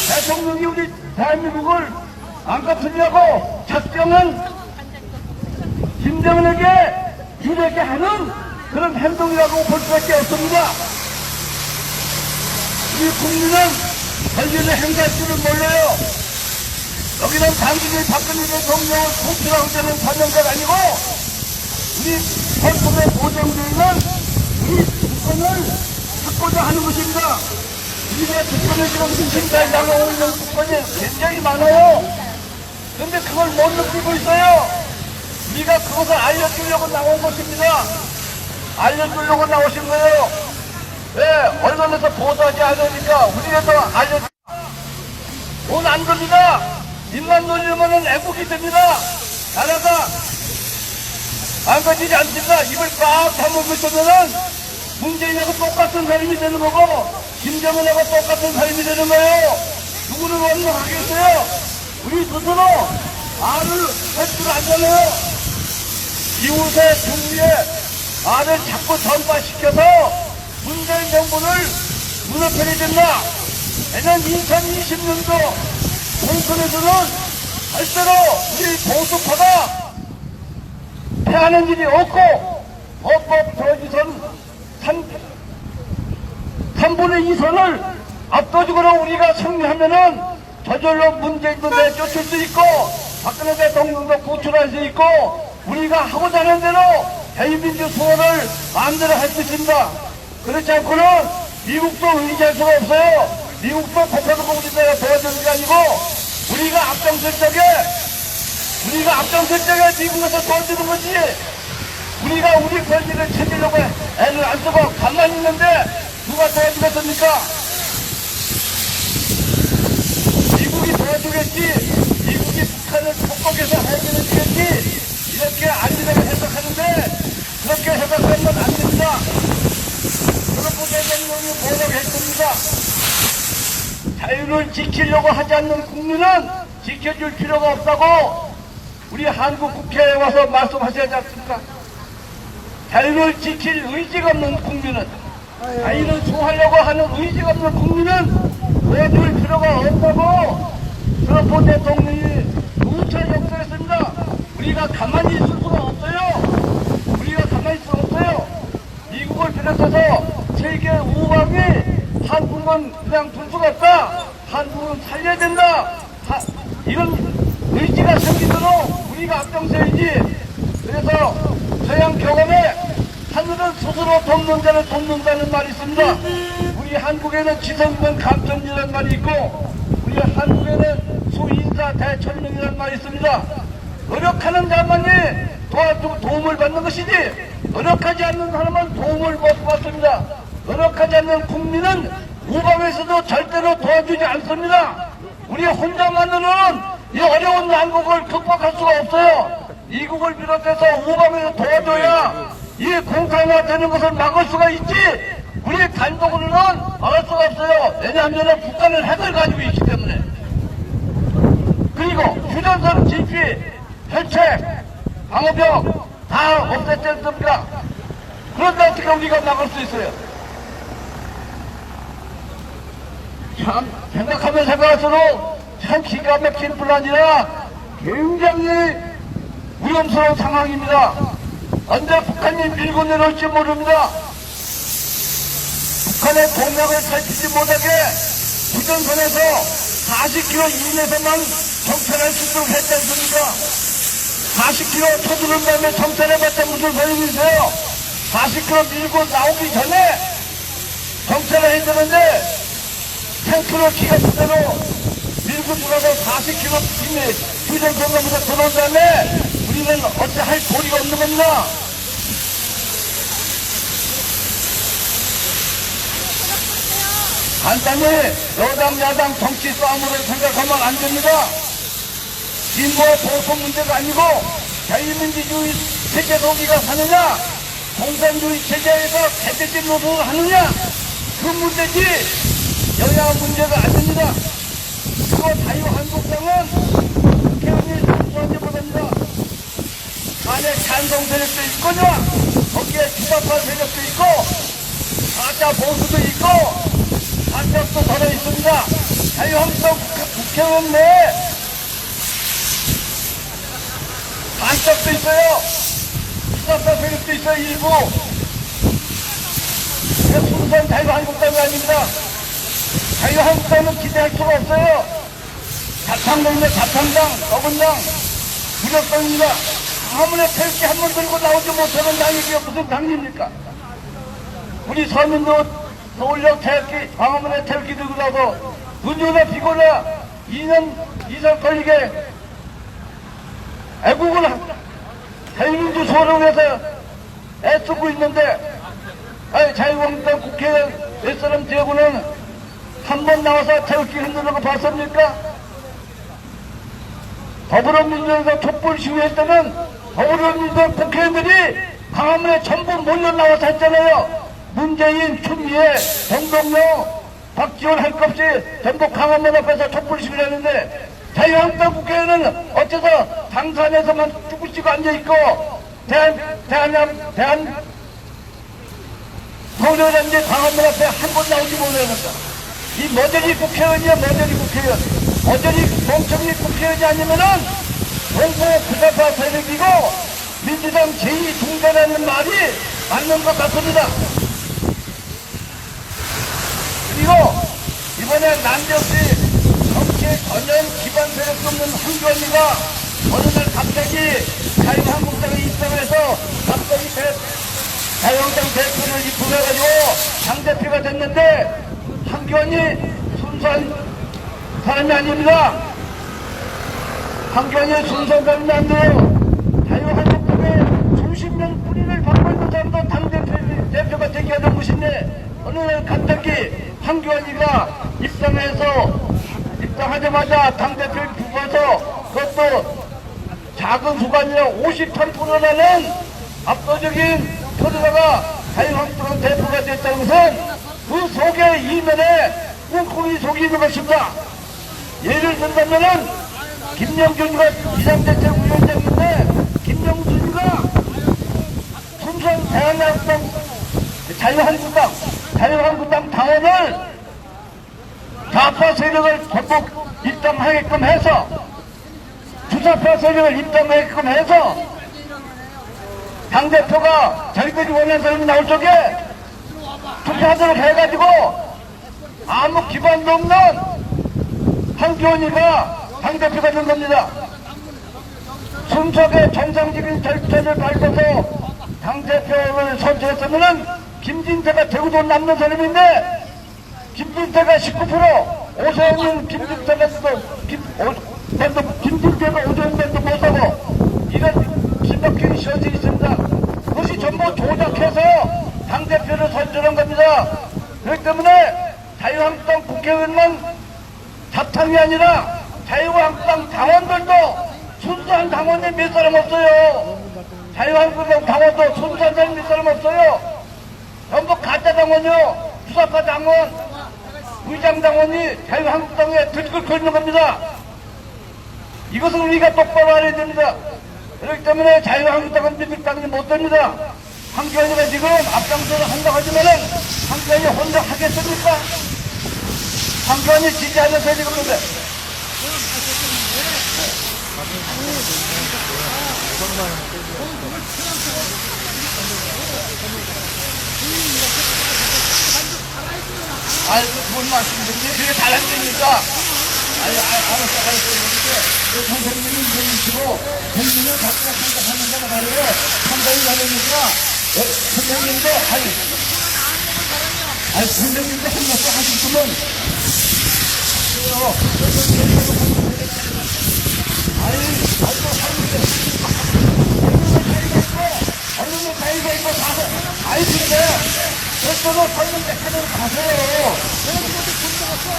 대통령이 우리 대한민국을 망가뜨리려고 작정한 김정은에게 유리하게 하는 그런 행동이라고 볼 수밖에 없습니다. 우리 국민은 권리를 행사할 줄을 몰라요. 여기는 단순히 박근혜 대통령을 통치라고 되는 사명자가 아니고 우리 헌법에 보장되어 있는 우리 주권을 찾고자 하는 것입니다. 우리가 주권을 지금 지금까지 나가고 있는 주권이 굉장히 많아요. 그런데 그걸 못 느끼고 있어요. 우리가 그것을 알려주려고 나온 것입니다. 알려주려고 나오신 거예요. 왜 언론에서 보도하지 않으니까 우리에서 알려주 돈 안 겁니다. 입만 놀리면은 애국이 됩니다. 나라가 망가지지 않습니다. 입을 꽉 다물고 있으면은 문재인하고 똑같은 사람이 되는 거고 김정은하고 똑같은 사람이 되는 거예요. 누구를 원망하겠어요? 우리 스스로 말을 할 줄 알잖아요. 이웃의 중리에 말을 자꾸 전파시켜서 문재인 정부를 무너뜨려야 된다. 내년 2020년도 총선에서는 절대로 우리 보수파가 패하는 일이 없고 헌법 저지선 3분의 2선을 압도적으로 우리가 승리하면은 저절로 문재인도 내쫓을 수 있고 박근혜 대통령도 구출할 수 있고 우리가 하고자 하는 대로 대의민주 수호를 마음대로 할 수 있습니다. 그렇지 않고는 미국도 의지할 수가 없어요. 미국도 코페르고 우리나라 도와주는 게 아니고 우리가 앞장설 적에 미국에서 도와주는 거지. 우리가 우리 권리를 챙기려고 애를 안 쓰고 가만히 있는데 누가 도와주겠습니까? 미국이 도와주겠지. 미국이 북한을 폭격해서 해결해 주겠지. 이렇게 안전하게 해석하는데 그렇게 해석하면 안 됩니다. 트럼프 대통령이 뭐라고 했습니다. 자유를 지키려고 하지 않는 국민은 지켜줄 필요가 없다고 우리 한국 국회에 와서 말씀하셔야지 않습니까? 자유를 지킬 의지가 없는 국민은 자유를 수호하려고 하는 의지가 없는 국민은 도와줄 필요가 없다고 트럼프 대통령이 누차 역설했습니다. 우리가 가만히 있을 수가 없어요. 우리가 가만히 있을 수가 없어요. 미국을 비롯해서 세계 우방이 한국은 그냥 둘 수가 없다. 한국을 살려야 된다. 이런 의지가 생기도록 우리가 앞장서야지. 그래서 서양 교감에 하늘은 스스로 돕는 자를 돕는다는 말이 있습니다. 우리 한국에는 지성은 감천이라는 말이 있고 우리 한국에는 수인사 대천명이라는 말이 있습니다. 노력하는 자만이 도와주고 도움을 받는 것이지 노력하지 않는 사람은 도움을 못 받습니다. 노력하지 않는 국민은 우방에서도 절대로 도와주지 않습니다. 우리 혼자만으로는 이 어려운 난국을 극복할 수가 없어요. 이국을 비롯해서 우방에서 도와줘야 이 공산화되는 것을 막을 수가 있지 우리 단독으로는 막을 수가 없어요. 왜냐하면 북한은 핵을 가지고 있기 때문에. 그리고 휴전선 진피, 혈책, 방어벽 다 없앴지 않습니까? 그런데 어떻게 우리가 막을 수 있어요? 참 생각하면 생각할수록 참 기가 막힌 분란이라 굉장히 위험스러운 상황입니다. 언제 북한이 밀고 내려올지 모릅니다. 북한의 동력을 살피지 못하게 휴전선에서 40km 이내에서만 정찰할 수 있도록 했지 않습니까? 40km 쳐들은 다음에 정찰해봤자 무슨 소용이 있어요? 40km 밀고 나오기 전에 정찰을 해야 되는데 탱크로 기가 그대로 밀고 들어가서 40km 이내 휴전선로부터 들어온 다음에 우리는 어찌 할 도리가 없는 겁니다. 간단히 여당 야당 정치 싸움으로 생각하면 안 됩니다. 진보와 보수 문제가 아니고 자유민주주의 체제 속이가 사느냐 공산주의 체제에서 개대적 노동을 하느냐 그 문제지 여야 문제가 아닙니다. 그리고 자유한국당은 국회의원이 선수하지 못합니다. 안에 찬성 세력도 있거냐 거기에 주사파 세력도 있고 가짜 보수도 있고 반격도 걸어 있습니다. 자유한국당 국회의원 내에 반격도 있어요. 주사파 세력도 있어요. 일부 순수한 자유한국당이 아닙니다. 자유한국당은 기대할 수가 없어요. 자탕당이나 자탕당, 어근당, 무력당입니다. 아무나 태극기 한 번 들고 나오지 못하는 당이 이게 무슨 당입니까? 우리 서민도 서울역 태극기, 광화문에 태극기 들고 나서 눈이나 비거나 2년 이상 걸리게 애국을 자유민주 수호를 위해서 애쓰고 있는데 아니 자유한국당 국회의원 몇 사람 되고는 한 번 나와서 태극기 흔드는 거 봤습니까? 더불어민주당에서 촛불 시위할 때는 더불어민주당 국회의원들이 광화문에 전부 몰려 나와서 했잖아요. 문재인, 추미애, 정동영, 박지원 할 것 없이 전부 광화문 앞에서 촛불 시위를 했는데 자유한국당 국회의원은 어째서 당산에서만 쭈구찌고 앉아있고 서울의장제 광화문 앞에 한 번 나오지 못하겠다. 이 머저리 국회의원이야 머저리 국회의원. 머저리 멍청이 국회의원이 아니면은 동부 부사파 세력이고 민주당 제2중대라는 말이 맞는 것 같습니다. 그리고 이번에 난데없이 정치에 전혀 기반 세력도 없는 황교안이가 어느 날 갑자기 자유한국당에 입당해서 갑자기 자유한국당 대표를 입후해가지고 당대표가 됐는데 황교안이 순수한 사람이 아닙니다. 황교안이 순수한 사람이 안 돼요. 자유한국당에 수십 명 뿌리를 받고 있는 사람도 당대표가 되게 하던 것인데 어느 날 갑자기 황교안이가 입당하자마자 당대표를 부어서 그것도 작은 수간이라 53%라는 압도적인 표류자가 자유한국당 대표가 됐다는 것은 그 속에 이면에 꿍꿍이 속이 있는 것입니다. 예를 들자면은 김영준이가 비상대책위원장인데 김영준이가 순수한 자유한국당 당원을 좌파 세력을 전부 입당하게끔 해서 주사파 세력을 입당하게끔 해서 당대표가 자기들이 원하는 사람이 나올 적에 투표하도록 해가지고 아무 기반도 없는 한교원이가 당대표가 된 겁니다. 순수하게 정상적인 절차를 밟아서 당대표를 선출했으면은 김진태가 대구도 남는 사람인데 김진태가 19%, 오세훈은 김진태가 김진태가 오세훈도 못하고 이런 기막힌 시현실이 있습니다. 그것이 전부 조작해서 당대표를 선출한 겁니다. 그렇기 때문에 자유한국당 국회의원만 자탕이 아니라 자유한국당 당원들도 순수한 당원이 몇 사람 없어요. 자유한국당 당원도 순수한 사람이 몇 사람 없어요. 전부 가짜 당원이요. 부사파 당원, 의장 당원이 자유한국당에 들끓고 있는 겁니다. 이것은 우리가 똑바로 알아야 됩니다. 그렇기 때문에 자유한국당은 민주당이 못 됩니다. 한교안이가 지금 앞장서서 한다고 하지만은 한교안이 혼자 하겠습니까? 한교안이 지지하면서 지금 그런데 아이, 좋은 말씀드리니 그게 잘안 됩니까? 알았어. 선생님은 이러시고, 선생님은 각자 생각하는 거가 말이에요. 판단이 다르니까, 선생님도, 선생님도 한 말씀 하셨으면, 얼른 자유가 있고, 가서, 근데, 저도 설문 대표로 가세요.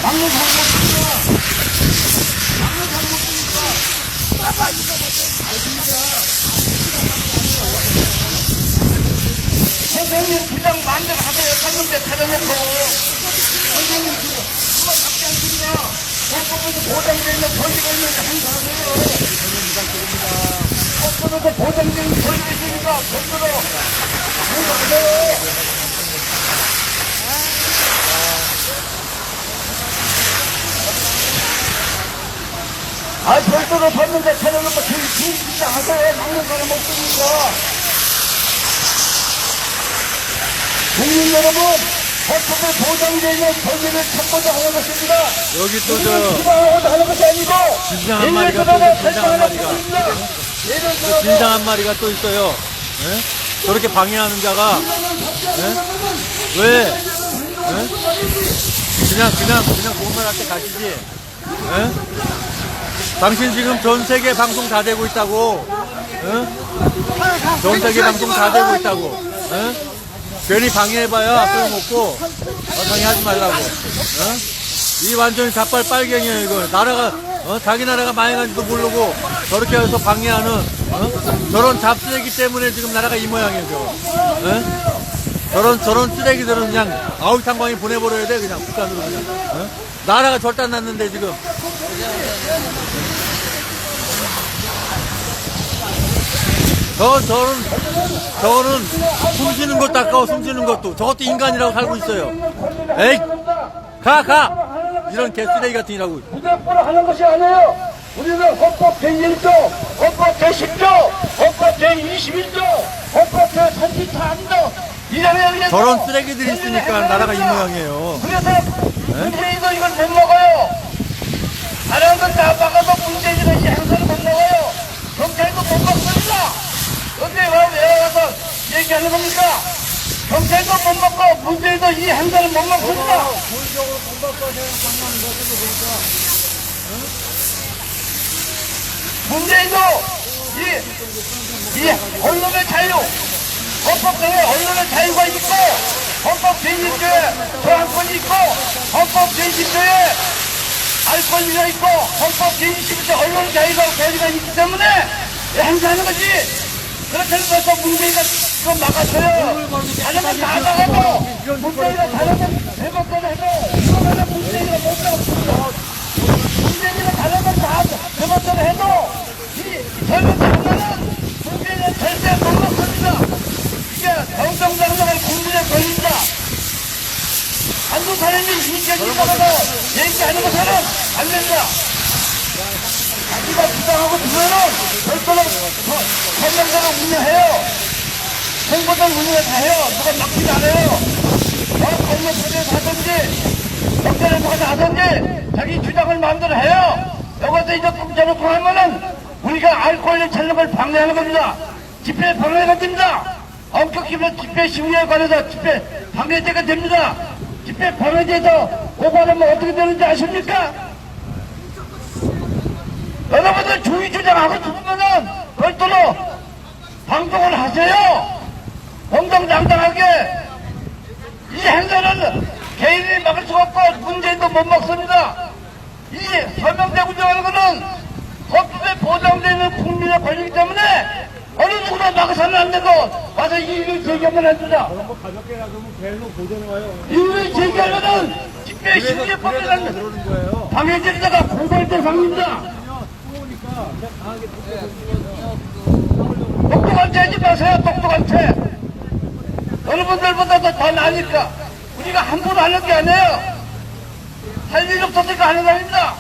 막는 잘못입니다. 선생님 부장 마음대로 하세요. 설문대 차려놓고. 선생님 그만 잡지 않습니다. 법법에서 보장되어 있는 권리가 있는데 행사하세요. 법법에서 보장되어 있는 권리가 있으니까 법대로 행사하세요. 별도로 설문대 차려놓고 진짜 하세요. 막는 사람 없으니까. 국민 여러분, 법법에 보장되어 있는 권리를 찾고자 하는 것입니다. 여기 또 저 기방하고자 하는 것이 아니고 진상 한 마리가 또 있어요. 진상 한 마리가. 진상 한 마리가 또 있어요. 예? 저렇게 방해하는 자가 예? 왜? 예? 그냥 공무원한테 가시지. 예? 당신 지금 전 세계 방송 다 되고 있다고. 예? 전 세계 방송 다 되고 있다고. 예? 괜히 방해해봐야 소용없고 방해하지 말라고. 이 완전히 자빨 빨갱이에요 이거. 나라가 자기 나라가 망해간지도 모르고 저렇게 해서 방해하는 저런 잡쓰레기 때문에 지금 나라가 이 모양이에요. 저런 쓰레기들은 그냥 아울탕광에 보내버려야 돼. 그냥 북한으로 그냥. 나라가 절단 났는데 지금. 저는 숨쉬는 것도 아까워. 숨쉬는 것도 저것도 인간이라고 살고 있어요. 에이 가 이런 개쓰레기 같은 이라고. 부대포로 하는 것이 아니에요. 우리는 헌법 제1조, 헌법 제10조, 헌법 제21조, 헌법 제34조 저런 쓰레기들이 있으니까 나라가 이 모양이에요. 그래서 문재인도 이걸 못 먹어요. 다른 건 다 막아도 문재인은 이 행사를 못 먹어요. 경찰도 못 먹습니다. 근데 왜 와서 얘기하는 겁니까? 경찰도 못 먹고 문재인도 이 행사를 못 먹습니다. 문재인도 이 언론의 자유, 헌법상에 언론의 자유가 있고 헌법 제1조에 저항권이 있고 헌법 제20조에 알 권리가 있고 헌법 제21조 언론 자유가 권리가 있기 때문에 행사하는 거지. 그렇다고 해서 문재인가 그거 막았어요. 다른 건 다 막아도 문재인가 다른 건 대법대로 해도 이거는 문재인가 못 막았습니다. 문재인이가 다른 건 다 대법대로 해도 이 젊은 장관은 문재인은 절대 못 막습니다. 이게 정정당당한 국민의 권리입니다. 한국 사람이 이기적이다가도 얘기하는 것은 안 된다. 자기가 주장하고 들으면은 별도로 선명대로 운영해요. 홍보들 운영을 다 해요. 누가 막히지 않아요. 건너편에 가든지 경찰에서가 나서지 자기 주장을 마음대로 해요. 여기서 이제 꽁쳐놓고 하면은 우리가 알코올에 찾는 걸 방해하는 겁니다. 집회 방해가 됩니다. 엄격히면 집회 시위에 관해서 집회 방해죄가 됩니다. 집회 방해죄에서 고발하면 어떻게 되는지 아십니까? 여러분들 주의 주장하고 싶으면은 별도로 방송을 하세요. 정정당당하게. 이 행사는 개인이 막을 수가 없고 문재인도 못 막습니다. 이 서명대 운영하는 것은 법에 보장되는 국민의 권리이기 때문에 어느 누구나 막아서는 안 되고 와서 이의를 제기하면 안 된다. 뭐 가볍게 가면 계속 보존해 와요. 이의를 제기하면은 집회 심리법이라는 그러는 거예요. 방해죄에다가 고발 대상입니다. 추우니까 그냥 강하게 똑똑한 채 하지 마세요. 똑똑한 채. 여러분들보다도 더 나으니까 우리가 함부로 하는 게 아니에요. 할 일 없었으니까 하는 거 아닙니다.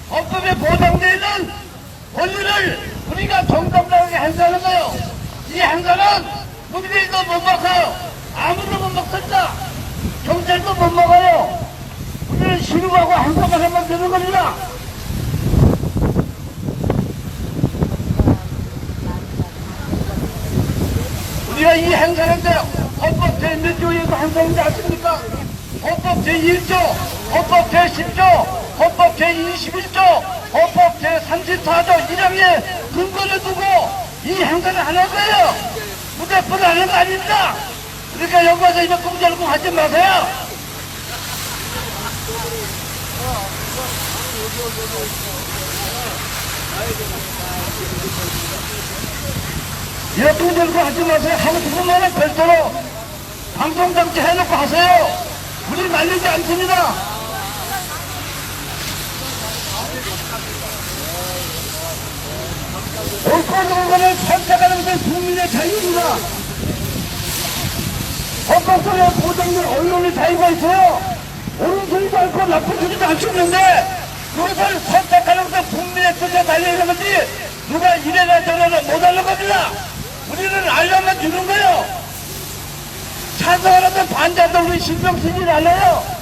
법급에 보장되어 있는 권리를 우리가 정당당하게 행사하는 거예요. 이 행사는 문재인도 못 막아요. 아무도 못 막습니다. 경찰도 못 막아요. 우리는 신고하고 행사만 하면 되는 겁니다. 우리가 이 행사는데 헌법 제1조에서 행사인지 아십니까? 헌법 제1조, 헌법 제10조, 헌법 제21조, 헌법 제34조 1항에 근거를 두고 이 행사를 하는 거예요. 무대포를 하는 거 아닙니다. 그러니까 여기 와서 이제 꽁절꽁 하지 마세요. 이렇게 들고 하지 마세요. 하고 싶으면 별도로 방송장치 해놓고 하세요. 우리 말리지 않습니다. 옳고 그른 거는 선택하는 것은 국민의 자유입니다. 헌법 속에 보장된 언론의 자유가 있어요. 옳은 소리도 않고 나쁜 소리도 할 수 있는데 그것을 선택하는 것은 국민의 뜻에 달려있는 거지 누가 이래라 저래라 못하는 겁니다. 우리는 알려만 주는 거예요. 찬성하는 반대도 우리 신경 쓰질 않아요.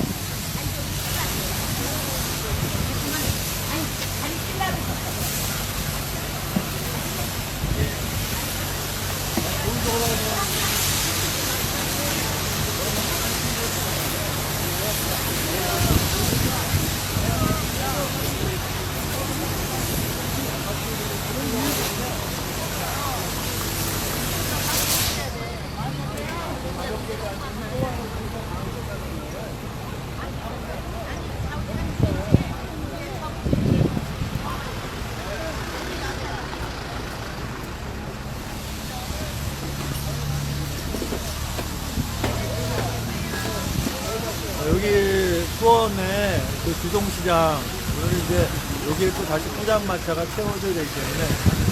여기 수원에 그 주동시장 오늘 이제 여기에 또 다시 포장마차가 채워져야 되기 때문에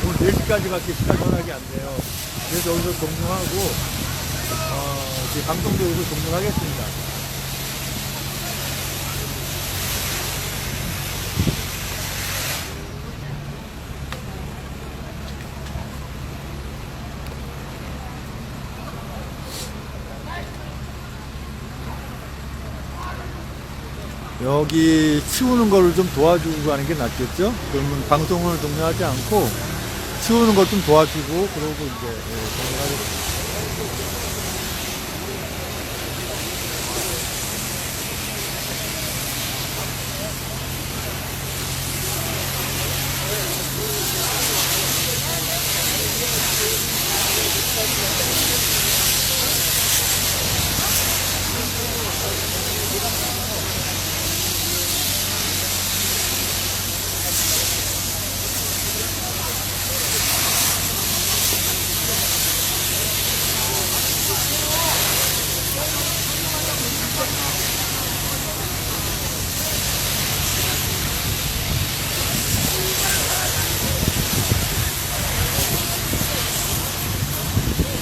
오늘 4시까지밖에 시간 허락이 안 돼요. 그래서 여기서 종료하고 이제 방송도 여기서 종료하겠습니다. 여기 치우는 거를 좀 도와주고 가는 게 낫겠죠? 그러면 방송을 종료하지 않고 치우는 것 좀 도와주고 그러고 이제 종료하겠습니다.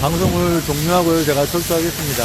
방송을 종료하고요. 제가 철수하겠습니다.